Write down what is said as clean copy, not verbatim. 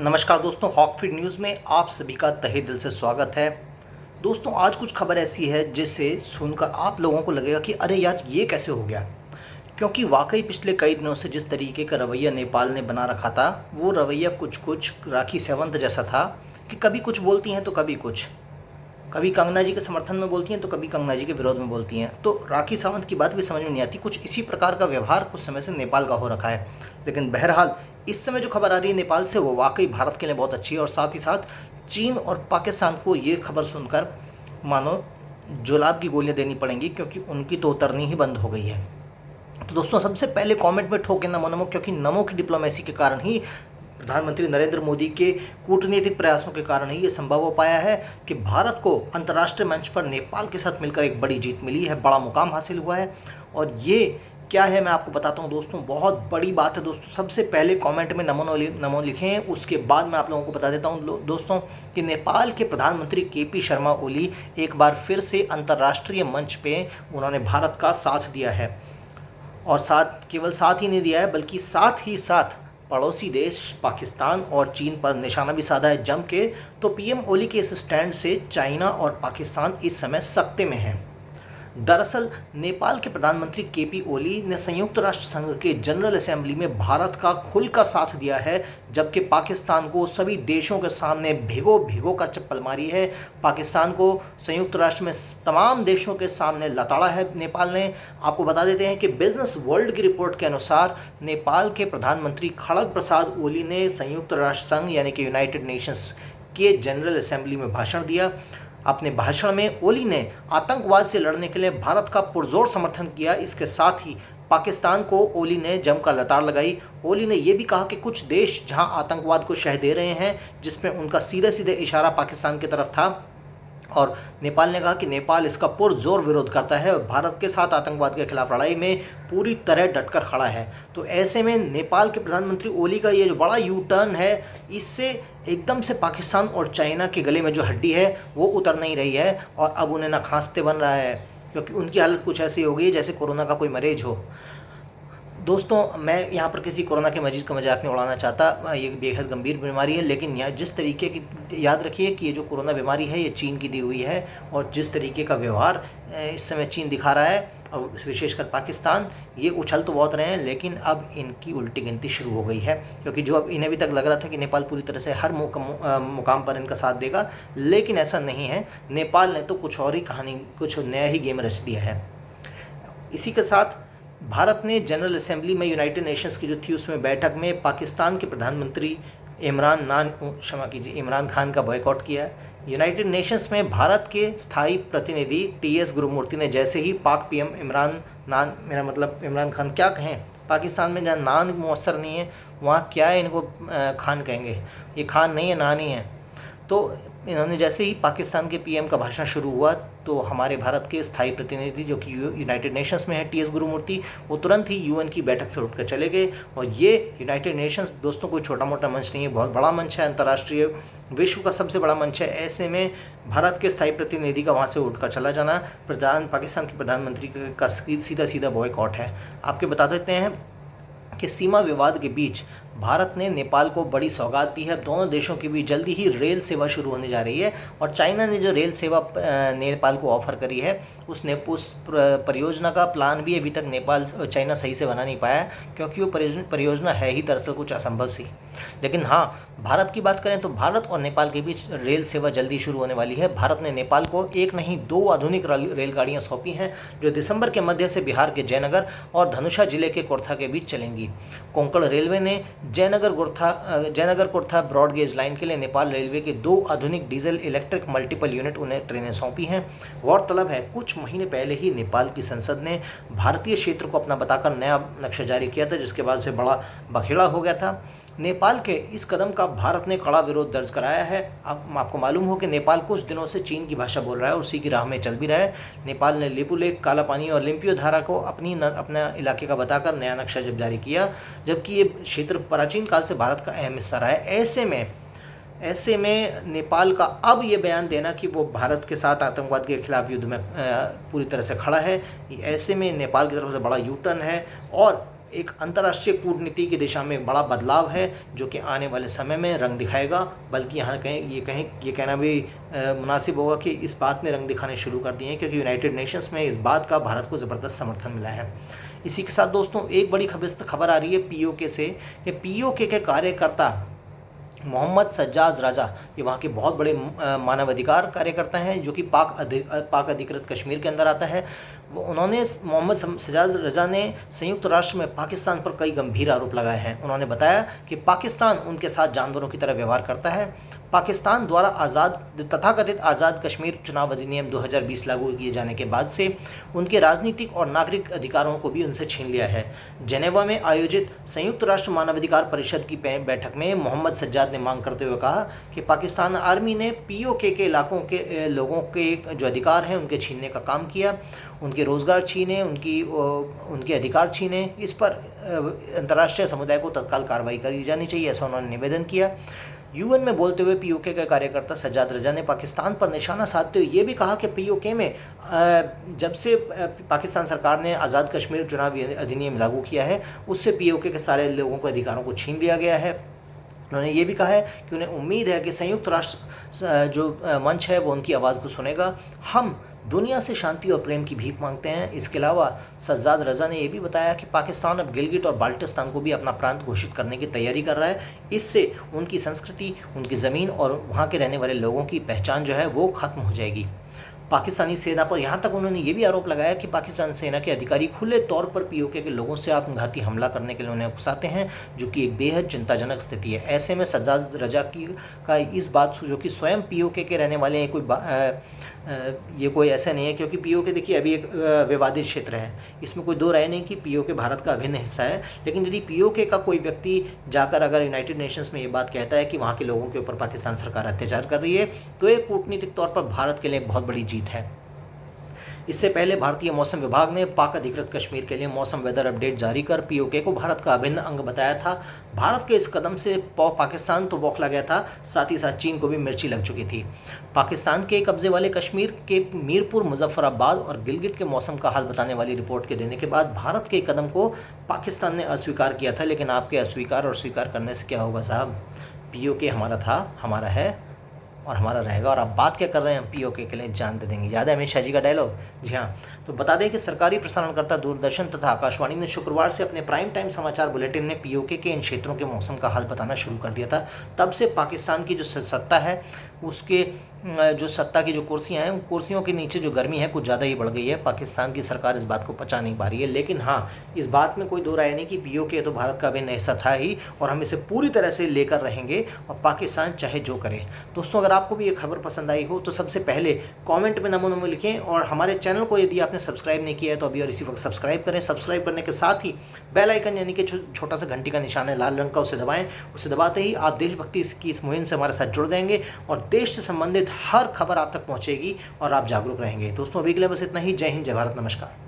नमस्कार दोस्तों, हॉकफीड न्यूज़ में आप सभी का तहे दिल से स्वागत है। दोस्तों, आज कुछ खबर ऐसी है जिसे सुनकर आप लोगों को लगेगा कि अरे यार, ये कैसे हो गया। क्योंकि वाकई पिछले कई दिनों से जिस तरीके का रवैया नेपाल ने बना रखा था, वो रवैया कुछ कुछ राखी सावंत जैसा था कि कभी कुछ बोलती हैं तो कभी कुछ, कभी कंगना जी के समर्थन में बोलती हैं तो कभी कंगना जी के विरोध में बोलती हैं। तो राखी सावंत की बात भी समझ में नहीं आती। कुछ इसी प्रकार का व्यवहार कुछ समय से नेपाल का हो रखा है। लेकिन बहरहाल, इस समय जो खबर आ रही है नेपाल से, वो वाकई भारत के लिए बहुत अच्छी है। और साथ ही साथ चीन और पाकिस्तान को ये खबर सुनकर मानो जुलाब की गोलियां देनी पड़ेंगी, क्योंकि उनकी तो उतरनी ही बंद हो गई है। तो दोस्तों, सबसे पहले कमेंट में ठोके नमो नमो, क्योंकि नमो की डिप्लोमेसी के कारण ही, प्रधानमंत्री नरेंद्र मोदी के कूटनीतिक प्रयासों के कारण ही ये संभव हो पाया है कि भारत को अंतर्राष्ट्रीय मंच पर नेपाल के साथ मिलकर एक बड़ी जीत मिली है, बड़ा मुकाम हासिल हुआ है। और ये क्या है, मैं आपको बताता हूँ दोस्तों, बहुत बड़ी बात है दोस्तों। सबसे पहले कमेंट में नमो नमो लिखें, उसके बाद मैं आप लोगों को बता देता हूँ दोस्तों कि नेपाल के प्रधानमंत्री केपी शर्मा ओली एक बार फिर से अंतर्राष्ट्रीय मंच पे उन्होंने भारत का साथ दिया है। और साथ केवल साथ ही नहीं दिया है, बल्कि साथ ही साथ पड़ोसी देश पाकिस्तान और चीन पर निशाना भी साधा है जम के। तो पीएम ओली के इस स्टैंड से चाइना और पाकिस्तान इस समय सख्ते में हैं। दरअसल नेपाल के प्रधानमंत्री केपी ओली ने संयुक्त राष्ट्र संघ के जनरल असेंबली में भारत का खुलकर साथ दिया है, जबकि पाकिस्तान को सभी देशों के सामने भिगो भिगो कर चप्पल मारी है। पाकिस्तान को संयुक्त राष्ट्र में तमाम देशों के सामने लताड़ा है नेपाल ने। आपको बता देते हैं कि बिजनेस वर्ल्ड की रिपोर्ट के अनुसार नेपाल के प्रधानमंत्री खड़ग प्रसाद ओली ने संयुक्त राष्ट्र संघ यानी कि यूनाइटेड नेशंस के जनरल असेंबली में भाषण दिया। अपने भाषण में ओली ने आतंकवाद से लड़ने के लिए भारत का पुरजोर समर्थन किया। इसके साथ ही पाकिस्तान को ओली ने जमकर लताड़ लगाई। ओली ने यह भी कहा कि कुछ देश जहां आतंकवाद को शह दे रहे हैं, जिसमें उनका सीधे सीधे इशारा पाकिस्तान की तरफ था। और नेपाल ने कहा कि नेपाल इसका पुरजोर विरोध करता है और भारत के साथ आतंकवाद के खिलाफ लड़ाई में पूरी तरह डटकर खड़ा है। तो ऐसे में नेपाल के प्रधानमंत्री ओली का ये जो बड़ा यू टर्न है, इससे एकदम से पाकिस्तान और चाइना के गले में जो हड्डी है वो उतर नहीं रही है, और अब उन्हें ना खांसते बन रहा है, क्योंकि उनकी हालत कुछ ऐसी हो गई है जैसे कोरोना का कोई मरीज हो। दोस्तों, मैं यहाँ पर किसी कोरोना के मरीज का मजाक नहीं उड़ाना चाहता, ये बेहद गंभीर बीमारी है। लेकिन यहाँ जिस तरीके की, याद रखिए कि ये जो कोरोना बीमारी है ये चीन की दी हुई है, और जिस तरीके का व्यवहार इस समय चीन दिखा रहा है, और विशेषकर पाकिस्तान, ये उछल तो बहुत रहे हैं, लेकिन अब इनकी उल्टी गिनती शुरू हो गई है। क्योंकि जो अब इन्हें अभी तक लग रहा था कि नेपाल पूरी तरह से हर मुकाम पर इनका साथ देगा, लेकिन ऐसा नहीं है। नेपाल ने तो कुछ और ही कहानी, कुछ नया ही गेम रच दिया है। इसी के साथ भारत ने जनरल असेंबली में यूनाइटेड नेशंस की जो थी उसमें बैठक में पाकिस्तान के प्रधानमंत्री इमरान खान का बॉयकॉट किया। यूनाइटेड नेशंस में भारत के स्थायी प्रतिनिधि टीएस गुरुमूर्ति ने जैसे ही पाक पीएम इमरान खान क्या कहें, पाकिस्तान में जहाँ नान मुअस्सर नहीं है वहाँ क्या है, इनको खान कहेंगे। ये खान नहीं है, नान ही है। तो इन्होंने जैसे ही पाकिस्तान के पीएम का भाषण शुरू हुआ, तो हमारे भारत के स्थायी प्रतिनिधि जो कि यूनाइटेड नेशंस में है, टीएस गुरुमूर्ति, वो तुरंत ही यूएन की बैठक से उठकर चले गए। और ये यूनाइटेड नेशंस दोस्तों कोई छोटा मोटा मंच नहीं है, बहुत बड़ा मंच है, अंतर्राष्ट्रीय विश्व का सबसे बड़ा मंच है। ऐसे में भारत के स्थायी प्रतिनिधि का वहाँ से उठकर चला जाना पाकिस्तान के प्रधानमंत्री का सीधा सीधा बॉयकॉट है। आपके बता देते हैं कि सीमा विवाद के बीच भारत ने नेपाल को बड़ी सौगात दी है। दोनों देशों के बीच जल्दी ही रेल सेवा शुरू होने जा रही है, और चाइना ने जो रेल सेवा नेपाल को ऑफर करी है, उस परियोजना का प्लान भी अभी तक नेपाल चाइना सही से बना नहीं पाया, क्योंकि वो परियोजना है ही दरअसल कुछ असंभव सी। लेकिन हाँ, भारत की बात करें तो भारत और नेपाल के बीच रेल सेवा जल्दी शुरू होने वाली है। भारत ने नेपाल को एक नहीं दो आधुनिक रेलगाड़ियाँ सौंपी हैं, जो दिसंबर के मध्य से बिहार के जयनगर और धनुषा जिले के कुर्था के बीच चलेंगी। कोंकण रेलवे ने Jaynagar Kurtha broad gauge line के लिए नेपाल रेलवे के 2 आधुनिक डीजल इलेक्ट्रिक मल्टीपल यूनिट उन्हें ट्रेनें सौंपी हैं। गौरतलब है, कुछ महीने पहले ही नेपाल की संसद ने भारतीय क्षेत्र को अपना बताकर नया नक्शा जारी किया था, जिसके बाद से बड़ा बखेड़ा हो गया था। नेपाल के इस कदम का भारत ने कड़ा विरोध दर्ज कराया है। आपको मालूम हो कि नेपाल कुछ दिनों से चीन की भाषा बोल रहा है और उसी की राह में चल भी रहा है। नेपाल ने लिपू लेक, काला पानी और लिम्पियो धारा को अपना इलाके का बताकर नया नक्शा जब जारी किया, जबकि ये क्षेत्र प्राचीन काल से भारत का अहम हिस्सा रहा है। ऐसे में नेपाल का अब ये बयान देना कि वो भारत के साथ आतंकवाद के खिलाफ युद्ध में पूरी तरह से खड़ा है, ऐसे में नेपाल की तरफ से बड़ा यू टर्न है। और एक अंतर्राष्ट्रीय कूटनीति की दिशा में एक बड़ा बदलाव है जो कि आने वाले समय में रंग दिखाएगा। बल्कि यहाँ ये कहना भी मुनासिब होगा कि इस बात में रंग दिखाने शुरू कर दिए हैं, क्योंकि यूनाइटेड नेशंस में इस बात का भारत को ज़बरदस्त समर्थन मिला है। इसी के साथ दोस्तों एक बड़ी खबर आ रही है पीओके से। ये पीओके के कार्यकर्ता मोहम्मद सज्जाद रजा, ये वहाँ के बहुत बड़े मानवाधिकार कार्यकर्ता हैं जो कि पाक अधिकृत कश्मीर के अंदर आता है। उन्होंने मोहम्मद सज्जाद रजा ने संयुक्त राष्ट्र में पाकिस्तान पर कई गंभीर आरोप लगाए हैं। उन्होंने बताया कि पाकिस्तान उनके साथ जानवरों की तरह व्यवहार करता है। पाकिस्तान द्वारा तथाकथित आज़ाद कश्मीर चुनाव अधिनियम 2020 लागू किए जाने के बाद से उनके राजनीतिक और नागरिक अधिकारों को भी उनसे छीन लिया है। जेनेवा में आयोजित संयुक्त राष्ट्र मानवाधिकार परिषद की बैठक में मोहम्मद सज्जाद ने मांग करते हुए कहा कि पाकिस्तान आर्मी ने पीओके के इलाकों के लोगों के जो अधिकार हैं उनके छीनने का काम किया, उनके रोज़गार छीने, उनके अधिकार छीने। इस पर अंतर्राष्ट्रीय समुदाय को तत्काल कार्रवाई करी जानी चाहिए, ऐसा उन्होंने निवेदन किया। यूएन में बोलते हुए पीओके के कार्यकर्ता सज्जाद रजा ने पाकिस्तान पर निशाना साधते हुए ये भी कहा कि पीओके में जब से पाकिस्तान सरकार ने आज़ाद कश्मीर चुनाव अधिनियम लागू किया है उससे पीओके के सारे लोगों को अधिकारों को छीन लिया गया है। उन्होंने ये भी कहा है कि उन्हें उम्मीद है कि संयुक्त राष्ट्र जो मंच है वो उनकी आवाज़ को सुनेगा। हम दुनिया से शांति और प्रेम की भीख मांगते हैं। इसके अलावा सज्जाद रजा ने यह भी बताया कि पाकिस्तान अब गिलगिट और बाल्टिस्तान को भी अपना प्रांत घोषित करने की तैयारी कर रहा है। इससे उनकी संस्कृति, उनकी ज़मीन और वहाँ के रहने वाले लोगों की पहचान जो है वो ख़त्म हो जाएगी। पाकिस्तानी सेना पर यहाँ तक उन्होंने ये भी आरोप लगाया कि पाकिस्तान सेना के अधिकारी खुले तौर पर पीओके के लोगों से आत्मघाती हमला करने के लिए उन्हें उकसाते हैं, जो कि एक बेहद चिंताजनक स्थिति है। ऐसे में सज्जाद रजा का इस बात जो कि स्वयं पीओके के रहने वाले हैं, ये कोई ऐसा नहीं है, क्योंकि पीओके देखिए अभी एक विवादित क्षेत्र है, इसमें कोई दो राय नहीं कि पीओके भारत का अभिन्न हिस्सा है। लेकिन यदि पीओके का कोई व्यक्ति जाकर अगर यूनाइटेड नेशंस में ये बात कहता है कि वहाँ के लोगों के ऊपर पाकिस्तान सरकार अत्याचार कर रही है, तो ये कूटनीतिक तौर पर भारत के लिए बहुत बड़ी जीत है। इससे पहले भारतीय मौसम विभाग ने पाक अधिकृत कश्मीर के लिए मौसम वेदर अपडेट जारी कर पीओके को भारत का अभिन्न अंग बताया था। भारत के इस कदम से पाकिस्तान तो बौखला गया था, साथ ही साथ चीन को भी मिर्ची लग चुकी थी। पाकिस्तान के कब्जे वाले कश्मीर के मीरपुर, मुजफ्फराबाद और गिलगिट के मौसम का हाल बताने वाली रिपोर्ट के देने के बाद भारत के कदम को पाकिस्तान ने अस्वीकार किया था। लेकिन आपके अस्वीकार और स्वीकार करने से क्या होगा साहब, पीओके हमारा था, हमारा है और हमारा रहेगा। और आप बात क्या कर रहे हैं, पीओके के लिए जान दे देंगे, याद है अमित शाह जी का डायलॉग। जी हाँ, तो बता दें कि सरकारी प्रसारणकर्ता दूरदर्शन तथा आकाशवाणी ने शुक्रवार से अपने प्राइम टाइम समाचार बुलेटिन में पीओके के इन क्षेत्रों के मौसम का हाल बताना शुरू कर दिया था। तब से पाकिस्तान की जो सत्ता है, उसके जो सत्ता की जो कुर्सियां हैं, उन कुर्सियों के नीचे जो गर्मी है कुछ ज़्यादा ही बढ़ गई है। पाकिस्तान की सरकार इस बात को पचा नहीं पा रही है। लेकिन हाँ, इस बात में कोई दो राय नहीं कि पीओके तो भारत का अभिन्न हिस्सा था ही, और हम इसे पूरी तरह से लेकर रहेंगे, और पाकिस्तान चाहे जो करे। दोस्तों, अगर आपको भी ये खबर पसंद आई हो तो सबसे पहले कमेंट में नमो नमो लिखें, और हमारे चैनल को यदि आपने सब्सक्राइब नहीं किया है तो अभी और इसी वक्त सब्सक्राइब करें। सब्सक्राइब करने के साथ ही बेल आइकन यानी कि छोटा सा घंटी का निशान है लाल रंग का, उसे दबाएं। उसे दबाते ही आप देशभक्ति की इस मुहिम से हमारे साथ जुड़ जाएंगे और देश से संबंधित हर खबर आप तक पहुंचेगी और आप जागरूक रहेंगे। दोस्तों, अभी के लिए बस इतना ही। जय हिंद, जय भारत, नमस्कार।